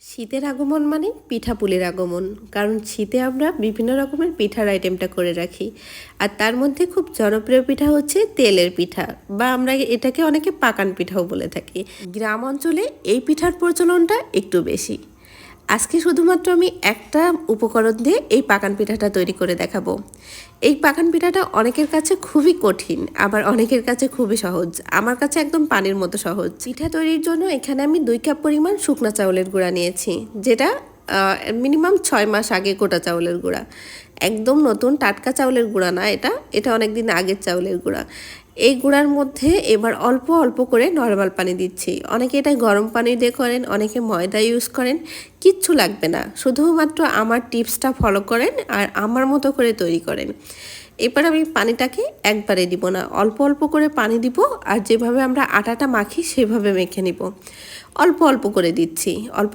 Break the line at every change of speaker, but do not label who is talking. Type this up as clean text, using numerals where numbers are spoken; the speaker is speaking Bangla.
শীতের আগমন মানে পিঠাপুলির আগমন। কারণ শীতে আমরা বিভিন্ন রকমের পিঠার আইটেমটা করে রাখি। আর তার মধ্যে খুব জনপ্রিয় পিঠা হচ্ছে তেলের পিঠা, বা আমরা এটাকে অনেকে পাকান পিঠাও বলে থাকি। গ্রাম অঞ্চলে এই পিঠার প্রচলনটা একটু বেশি। আজকে শুধুমাত্র আমি একটা উপকরণ দিয়ে এই পাকান পিঠাটা তৈরি করে দেখাবো। এই পাকান পিঠাটা অনেকের কাছে খুবই কঠিন, আবার অনেকের কাছে খুবই সহজ। আমার কাছে একদম পানির মতো সহজ। পিঠা তৈরির জন্য এখানে আমি 2 কাপ পরিমাণ শুকনা চাউলের গুঁড়া নিয়েছি, যেটা মিনিমাম 6 মাস আগে গোটা চাউলের গুঁড়া। একদম নতুন টাটকা চাউলের গুঁড়া না, এটা অনেক দিন আগের চাউলের গুঁড়া। এই গুঁড়ার মধ্যে এবার অল্প অল্প করে নরমাল পানি দিচ্ছি। অনেকে এটা গরম পানি দিয়ে করেন, অনেকে ময়দা ইউজ করেন। কিচ্ছু লাগবে না, শুধুমাত্র আমার টিপসটা ফলো করেন আর আমার মতো করে তৈরি করেন। এবার আমি পানিটাকে একবারে দিব না, অল্প অল্প করে পানি দিব, আর যেভাবে আমরা আটাটা মাখি সেভাবে মেখে নিব। অল্প অল্প করে দিচ্ছি, অল্প